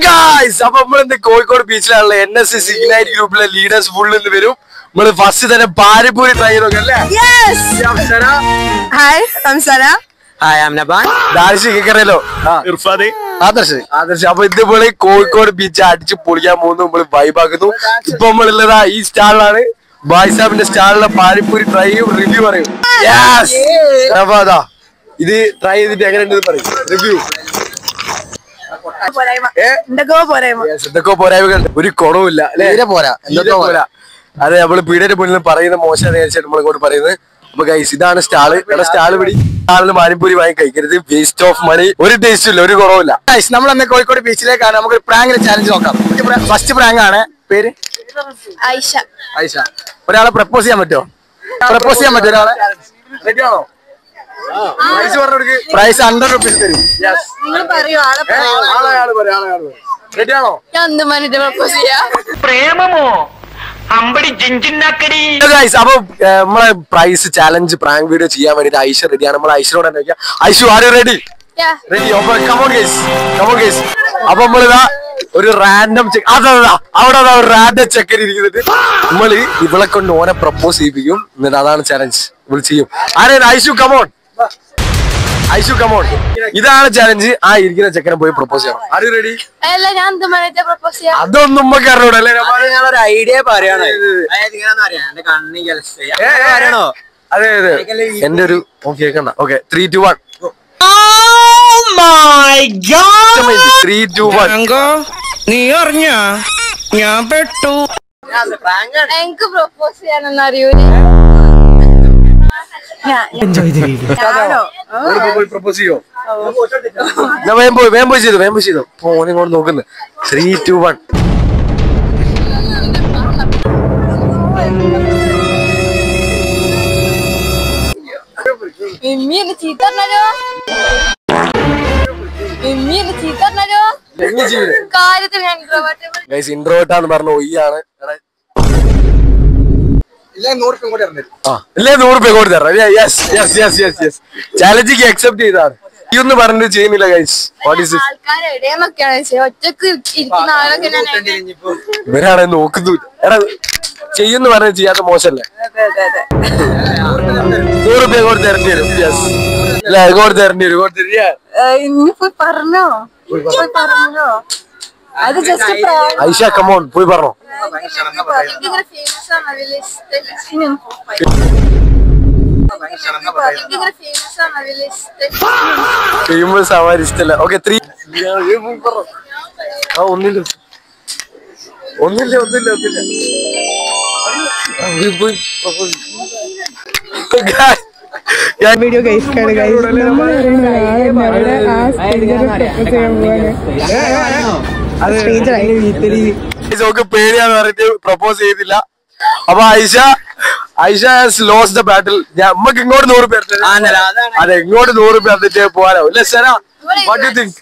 guys, അപ്പൊ നമ്മളിന്ന് Kozhikode ബീച്ചിലുള്ള NSS ignite ഗ്രൂപ്പിലെ ലീഡേഴ്സ് ഫുള്ള് ഇന്ന് വരും. നമ്മള് ഫസ്റ്റ് തന്നെ പാനിപൂരി ട്രൈ ചെയ്ത് അല്ലേ? Hi, I'm Sara. Hi, I'm Naban. ദാർശി കേക്കറിയല്ലോ. Irfad. Adarsh. അപ്പൊ ഇതുപോലെ കോഴിക്കോട് ബീച്ച് അടിച്ച് പൊളിക്കാൻ പോകുന്നു. നമ്മള് വൈബാക്കുന്നു. ഇപ്പൊ നമ്മളുള്ളതാ ഈ സ്റ്റാളിലാണ്. ബായ് സാബിന്റെ സ്റ്റാളിലെ പാനിപൂരി ട്രൈ ചെയ്യും, റിവ്യൂ പറയും. അപ്പൊ അതാ ഇത് ട്രൈ ചെയ്തിട്ട് എങ്ങനെയുണ്ടെന്ന് പറയും, റിവ്യൂ. എന്തൊക്കെ പോരായ്മകളുണ്ട്, ഒരു കുറവില്ല അല്ലെ? പോരാ. അതെ, നമ്മള് പീഡിയുടെ മുന്നിൽ പറയുന്ന മോശം നമ്മൾ ഇങ്ങോട്ട് പറയുന്നത്. അപ്പൊ ഗൈസ് ഇതാണ് സ്റ്റാള്. സ്റ്റാള് പിടി. സ്റ്റാളിന് പാനിപൂരി വാങ്ങി കഴിക്കരുത്, വേസ്റ്റ് ഓഫ് മണി. ഒരു ടേസ്റ്റും ഇല്ല, ഒരു കുറവില്ല. ഗൈസ് നമ്മൾ അന്ന് കോഴിക്കോട് ബീച്ചിലേക്കാണ്. നമുക്ക് പ്രാങ്കിന് ചാലഞ്ച് നോക്കാം. ഫസ്റ്റ് പ്രാങ്ക് ആണ്. പേര് Aisha. ഐഷ. ഒരാളെ പ്രപ്പോസ് ചെയ്യാൻ പറ്റുമോ? പ്രപ്പോസ് ചെയ്യാൻ പറ്റുമോ ഒരാളെ? റെഡിയാണോ? പ്രൈസ് പറഞ്ഞു. പ്രൈസ് 100 rupees തരും. റെഡിയാണോ? പ്രേമമോ അമ്പടി ജിഞ്ചിന്നാക്കടി. അപ്പൊ നമ്മളെ പ്രൈസ് ചാലഞ്ച് പ്രാങ്ക് വീഡിയോ ചെയ്യാൻ വേണ്ടിട്ട് ഐഷ റെഡിയാണ്. നമ്മൾ ഐഷനോട് തന്നെ ചോദിക്കാം. Aishu, are you ready? Ready. Come on guys. അപ്പൊ നമ്മളിതാ ഒരു റാൻഡം ചെക്ക്, അവിടെ ഒരു റാൻഡം ചെക്കൻ ഇരിക്കുന്നുണ്ട്. നമ്മള് ഇവളെ കൊണ്ട് ഓനെ പ്രപ്പോസ് ചെയ്യിപ്പിക്കും. എന്നിട്ട് അതാണ് ചാലഞ്ച്. ഇവള് ചെയ്യും. ആരെ? ഐഷു കമോൺ. ഇതാണ് ചാലഞ്ച്. ആ ഇരിക്കുന്ന ചെക്കനെ പോയി പ്രപ്പോസ് ചെയ്യണം. Are you ready? അതൊന്നും നമുക്ക് അറിഞ്ഞൂടല്ലേ? ഞാനൊരു ഐഡിയ പറയണോ? അതെ എന്റെ ഒരു കേൾക്കണ്ട. ഓക്കെ, 3, 2, 1. 3, 2, 1. നീ അറിഞ്ഞ ഞാൻ പെട്ടു. എനിക്ക് പ്രപ്പോസ് ചെയ്യാനൊന്നും അറിയൂല. പ്രപ്പോസ് ചെയ്യോ? വേഗം പോയി ചെയ്തോ. ഫോണിങ്ങോട്ട് നോക്കുന്നു. 3, 2, 1. ഇൻട്രോവേർട്ടാന്ന് പറഞ്ഞ ഒയ്യാണ്. ഇല്ലേ 100 രൂപ കൂടി തരാം. ചാലഞ്ചിക്ക് അക്സെപ്റ്റ് ചെയ്താണ്. ഈ ഒന്നും പറഞ്ഞിട്ട് ചെയ്യുന്നില്ല ഗൈസ്. വാട്ട് ഈസ് ഇവരാണ് നോക്കുന്നു. എടാ ചെയ്യുന്നു പറഞ്ഞ് ചെയ്യാത്ത മോശല്ലേ? 100 രൂപ കൂടി തരേണ്ടി വരും. ഇങ്ങോട്ട് തരേണ്ടി വരും. പറഞ്ഞോ അത് ജസ്റ്റ് ഐഷ കമോൺ പോയി പറഞ്ഞോ. ഫേമസ് ആവാൻ ഇഷ്ടല്ല. ഓക്കെ, 3. ഒന്നില്ല. വീഡിയോ ഗൈസ് പേടിയാന്ന് പറഞ്ഞിട്ട് പ്രപ്പോസ് ചെയ്തില്ല. അപ്പൊ Aisha has lost the battle. നമുക്ക് ഇങ്ങോട്ട് 100 രൂപ. അതെ, ഇങ്ങോട്ട് 100 രൂപ തന്നിട്ട് പോകാനോ? ഇല്ല സര, വാട്ട് യു തിങ്ക്?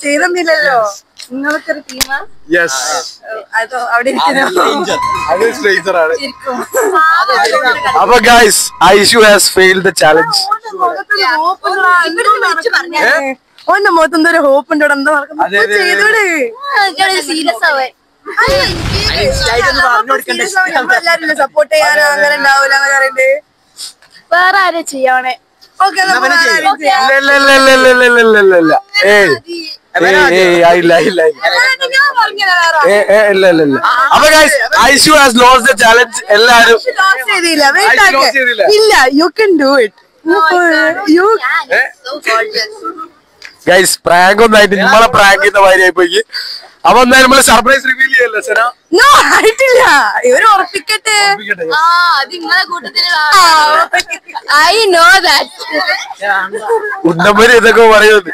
ചെയ്തല്ലോ നിങ്ങൾക്കൊരു ടീമാ. അപ്പൊ guys Aishu has failed the challenge. ഓന്റെ മുഖത്ത് എന്തോ ഒരു ഹോപ്പ് ഉണ്ട്. എന്താ ചെയ്തോടെ സപ്പോർട്ട് ചെയ്യാനോ അങ്ങനെ ഉണ്ടാവൂല. വേറെ ആരും ചെയ്യാണേ. അപ്പൊ guys Aishu has lost the challenge. എല്ലാരും ഇല്ല, you can do it. Guys prank ഒന്നായിട്ട് നമ്മളെ പ്രാങ്ക് ചെയ്യുന്ന മാതിരിയായി പോയി. അപ്പൊ എന്തായാലും നമ്മള് സർപ്രൈസ് റിവീൽ ചെയ്യല്ലേ സന? ആയിട്ടില്ല, ഇവര് ഉറപ്പിക്കട്ടെ. ഉണ്ടമ്പര് ഇതൊക്കെ പറയുന്നത്.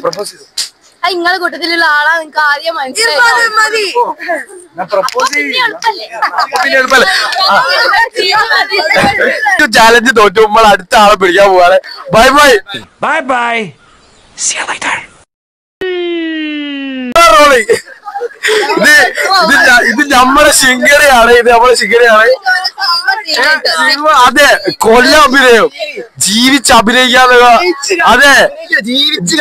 പ്രപ്പോസ് ചെയ്തു. നിങ്ങളെ കൂട്ടത്തിലുള്ള ആളാ. നിങ്ങക്ക് ആദ്യം മനസ്സിലായി. ചാലഞ്ച് തോറ്റു. നമ്മൾ അടുത്ത ആളെ പിടിക്കാൻ പോവാണ്. ബൈ. ഇത് നമ്മളെ ശിങ്കരയാണ്. ഇത് നമ്മളെ ശിങ്കരയാണ്. അതെ, കൊല്ല അഭിനയം, ജീവിച്ച് അഭിനയിക്കാനുള്ള. അതെ, ജീവിച്ച്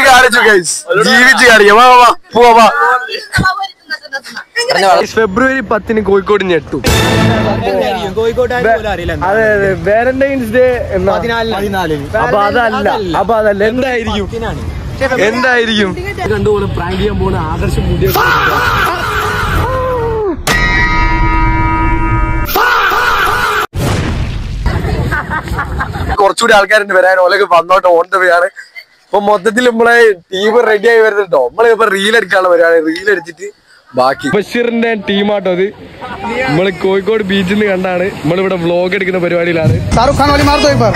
കാണിച്ചു ഗൈസ്, ജീവിച്ച് കാണിക്കാം. വാ പോവാ. ഫെബ്രുവരി 10 കോഴിക്കോട് ഞെട്ടു. അതെ അതെ, വാലന്റൈൻസ് ഡേ അപ്പൊ അതല്ല എന്തായിരിക്കും കണ്ടുപോലെ പ്രാങ്ക് ചെയ്യാൻ പോണ ആദർശം. കുറച്ചുകൂടി ആൾക്കാരുണ്ട് വരാൻ. ഓലൊക്കെ വന്നോട്ടെ, ഓൺ ദ വേ ആണ്. ഇപ്പൊ മൊത്തത്തിൽ നമ്മളെ ടീം റെഡി ആയി വരുന്നുണ്ടോ. നമ്മളിപ്പോ റീൽ എടുക്കാനുള്ള പരിപാടി. റീൽ എടുത്തിട്ട് ബാക്കി ബഷീറിന്റെ ടീമാട്ടോ അത്. നമ്മള് കോഴിക്കോട് ബീച്ചിൽ നിന്ന് കണ്ടാണ്. നമ്മളിവിടെ വ്ലോഗ് എടുക്കുന്ന പരിപാടിയിലാണ്. ഷാറുഖ് ഖാൻ വാലി മാർത്തോ ഇപ്പൊ.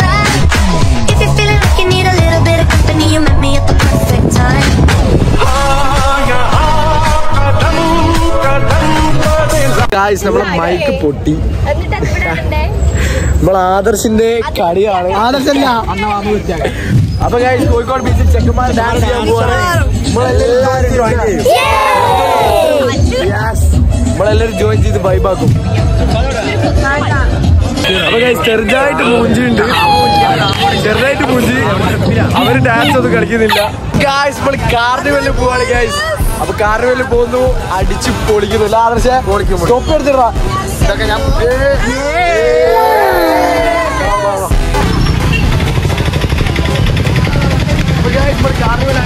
നമ്മളെ മൈക്ക് പൊട്ടി. നമ്മളെ ആദർശിന്റെ കളിയാണ്. ആദർശല്ല. അപ്പൊ ഗൈസ്, കോഴിക്കോട് ബീച്ചിൽ ചെക്കന്മാർ ഡാൻസ് ചെയ്യാൻ പോവാണ്. നമ്മളെല്ലാരും ജോയിൻ ചെയ്ത് വൈബാക്കും. അപ്പൊ ഗൈസ്, ചെറുതായിട്ട് മൂഞ്ചിണ്ട്. ചെറുതായിട്ട് മൂഞ്ചി. അവര് ഡാൻസ് ഒന്നും കളിക്കുന്നില്ല. ഗൈസ്, നമ്മൾ കാർണിവലിൽ പോവാണ് ഗൈസ്. അപ്പൊ കാർണിവലിൽ പോകുന്നു, അടിച്ച് പൊളിക്കുന്നില്ല. ആദർശ സ്റ്റോപ്പ് എടുത്തിടാ. കാർണിവൽ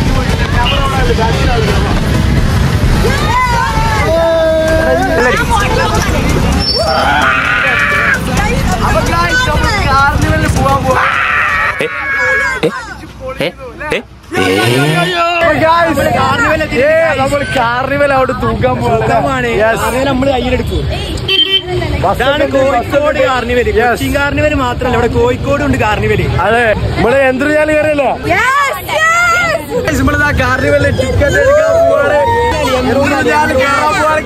കാർണിവലിൽ പോവാൻ പോവാ. നമ്മൾ കാർണിവൽ അവിടെ തൂക്കാൻ പോവാണ്. നമ്മള് കയ്യിലെടുക്കും. കോഴിക്കോട് കാർണിവല്, കൊച്ചിൻ കാർണിവല് മാത്രല്ല, ഇവിടെ കോഴിക്കോടും ഉണ്ട് കാർണിവല്. അതെ, നമ്മള് യന്ത്രജാലി കയറിയല്ലോ. നമ്മളിതാ കാർണിവലിലെ ടിക്കറ്റ് എടുക്കാൻ പോവാണ്. യന്ത്രജാലി കയറാൻ പോവാണ്.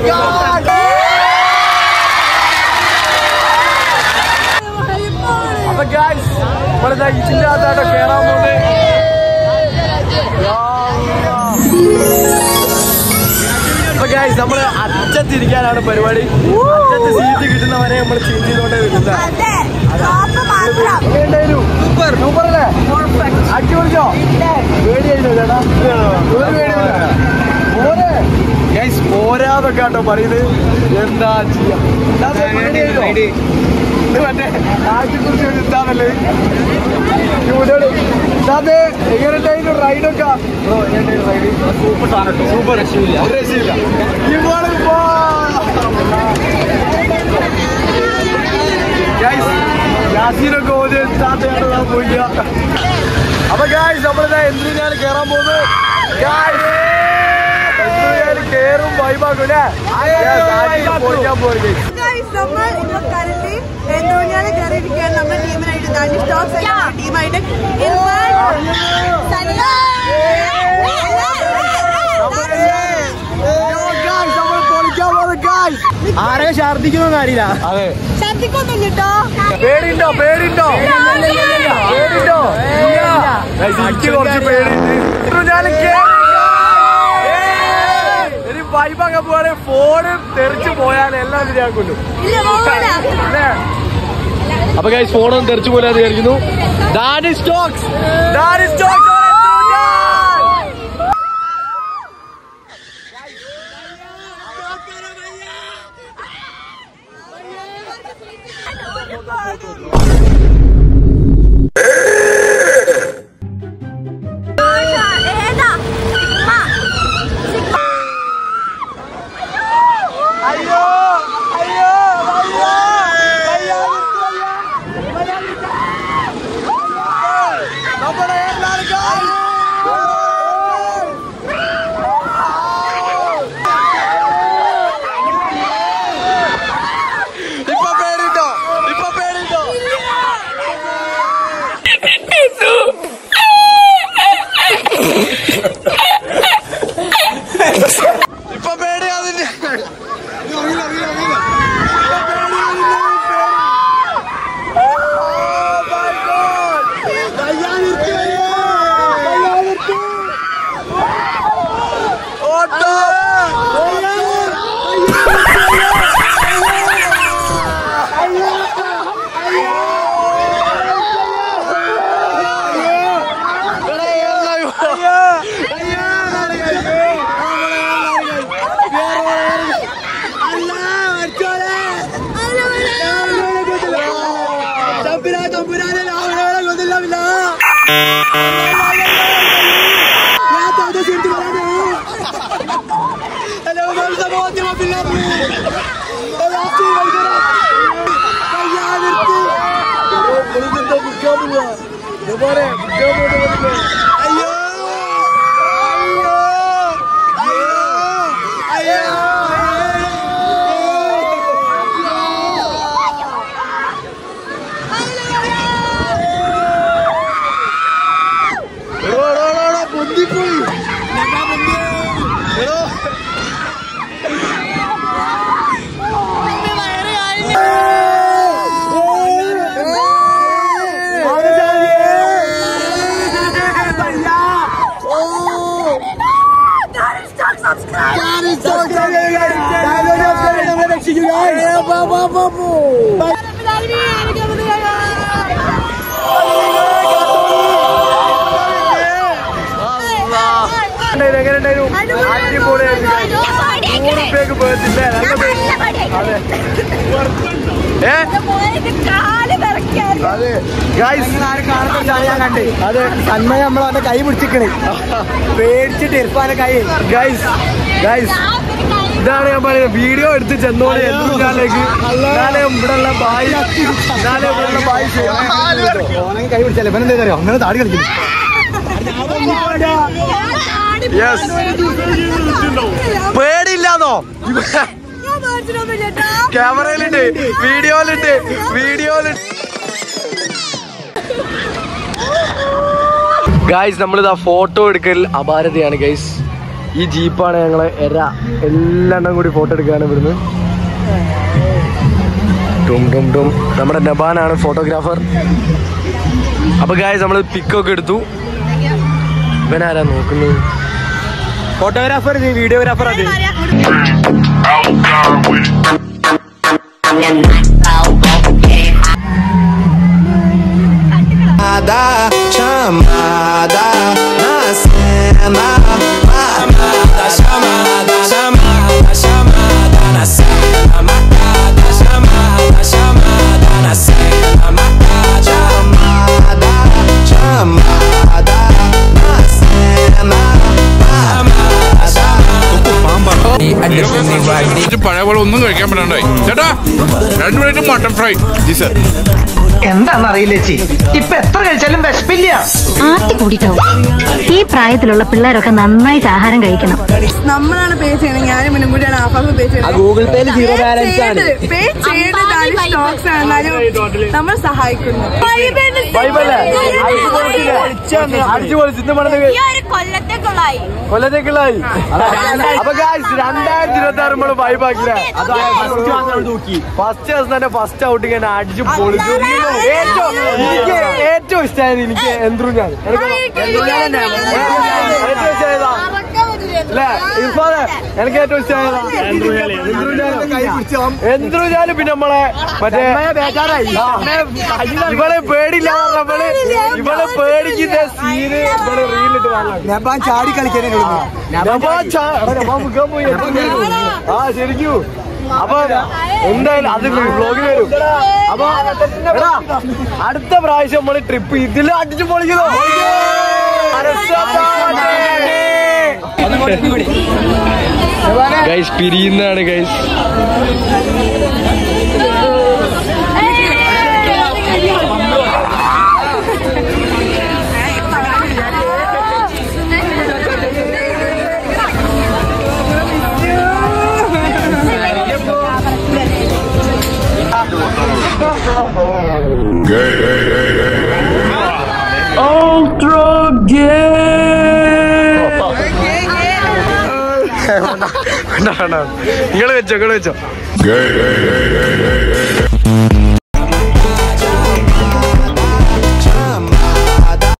അപ്പൊ ഗൈസ്, നമ്മളിതാ ഇതിന്റെ അകത്താട്ടോ കേറാൻ പോകുന്നത്. അപ്പൊ ഗൈസ്, നമ്മള് അറ്റത്തിരിക്കാനാണ് പരിപാടി. അറ്റത്ത് സീറ്റ് കിട്ടുന്നവരെ നമ്മൾ ചേഞ്ച് ചെയ്തോണ്ടേ വരുന്നത്. സൂപ്പർ സൂപ്പർ അല്ലേ? അടി പൊളിച്ചോ? പേടിയായിട്ടോ ചേട്ടാ? ഒരു പേടിയില്ല. പോരെ ഗൈസ്, പോരാതൊക്കെ ആട്ടോ പറയുന്നത്. എന്താ ചെയ്യാ? ഇത് മറ്റേ ആറ്റിക്കുറിച്ച് എന്താണല്ലേ എങ്ങനെയുണ്ടായിരുന്നു റൈഡൊക്കെ? സൂപ്പർ സാധനം, സൂപ്പർ. രക്ഷയില്ല, ഒരു രക്ഷയില്ല. യാസീനൊക്കെ പോയിക്ക. അപ്പൊ ഗായ്സ്, നമ്മളിതാ എന്തിനാണ് കേറാൻ പോകുന്നത്. കേറും വൈബാക്കും അല്ലേ? പോയിക്കാൻ പോയി. നമ്മുടെ ടീമിനായിട്ട് ടീമായിട്ട് ആരെ ഛർദിക്കുന്നു അറിയില്ല. അതെ, ഛർദിക്കൊന്നും കേട്ടോ. പേടിണ്ടോ? പേടിണ്ടോ? പേടിണ്ടോ? എനിക്ക് കുറച്ച് പേടിണ്ട്. ഇനി വൈബാക്കാൻ പോവാണ്. ഫോണ് തെറിച്ചു പോയാൽ എല്ലാം ശരിയാക്കുന്നു. അപ്പൊ ഗൈസ്, ഫോണൊന്നും തെറിച്ചു പോലെന്ന് വിചാരിക്കുന്നു. Daddy Stokes, daddy Stokes. അതെ തന്മയ നമ്മളവന്റെ കൈ പിടിച്ചിക്കണേ പേടിച്ചിട്ട് ഇർഫാന്റെ കൈ ഗൈസ് ഇതാണ് ഞാൻ പറയുന്നത്. വീഡിയോ എടുത്ത് ചെന്നോളെ ഞാനിലേക്ക് ഇവിടെയുള്ള ബായി കൈ പിടിച്ചാലേ ഇവൻ എന്താ അറിയോ അങ്ങനെ താടി കളിക്കുന്നു. പേടിയില്ലാന്നോ ക്യാമറയിലുണ്ട് വീഡിയോയിലുണ്ട് ഗൈസ് നമ്മളിതാ ഫോട്ടോ എടുക്കൽ അപാരതയാണ് ഗൈസ്. ഈ ജീപ്പാണ് ഞങ്ങളെ എല്ലാം കൂടി ഫോട്ടോ എടുക്കാണ് ഇവിടുന്ന്. നമ്മുടെ നബാനാണ് ഫോട്ടോഗ്രാഫർ. അപ്പൊ ഗൈസ് നമ്മള് പിക്കൊക്കെ എടുത്തു. ഇവനാരാ നോക്കുന്നത്? ഫോട്ടോഗ്രാഫർ വീഡിയോഗ്രാഫർ അത്. Chamada na cena, chamada na cena, marcada, chamada na cena, marcada, chamada na cena, പഴയ പോലെ ഒന്നും കഴിക്കാൻ പറ്റാണ്ടായി. ചേട്ടാ 2 minute mutton fry. G sir. എന്താന്നറിയില്ല ചേച്ചി, ഇപ്പൊ എത്ര കഴിച്ചാലും വിശപ്പില്ല. ആട്ടി കൂടിട്ടോ. ഈ പ്രായത്തിലുള്ള പിള്ളേരൊക്കെ നന്നായിട്ട് ആഹാരം കഴിക്കണം. നമ്മളാണ് പേ ചെയ്യണം. ഞാനും മുന്നും കൂടിയാണ് ആഫാഫ് പേ ചെയ്യുന്നത്. ഗൂഗിൾ പേയിൽ 0 ബാലൻസ് ആണ്. പേ ചെയ്യേണ്ടതാണ് സ്റ്റോക്സ് ആണെന്നാലും നമ്മൾ സഹായിക്കുന്നു. കൊല്ലത്തേക്കുള്ളായി. അപ്പൊ 2026 നമ്മള് വൈബാക്കില്ല. ഫസ്റ്റ് തന്നെ ഫസ്റ്റ് ഔട്ടിങ് തന്നെ അടിച്ചു പൊളിച്ചു. ഏറ്റവും ഇഷ്ടമായത് എനിക്ക് എന്ത്രൂഞ്ഞാൽ. എനിക്ക് ഏറ്റവും ഇഷ്ടമായതാ എന്ത്രൂഞ്ഞാല്. പിന്നെ നമ്മളെ മറ്റേ ഇവളെ പേടില്ല നമ്മള് ഇവളെ പേടിക്കുന്ന സീന് ഇവള് റീലിട്ട് കാണാൻ ചാടി കളിക്കാൻ ആ ശരിക്കും. അപ്പൊ എന്തായാലും അത് വ്ലോഗിൽ വരും. അപ്പൊ അടുത്ത പ്രാവശ്യം നമ്മള് ട്രിപ്പ് ഇതിൽ അടിച്ചു പൊളിക്കണോ? Guys പിരിയുന്നതാണ് guys. നിങ്ങള് വെച്ചോ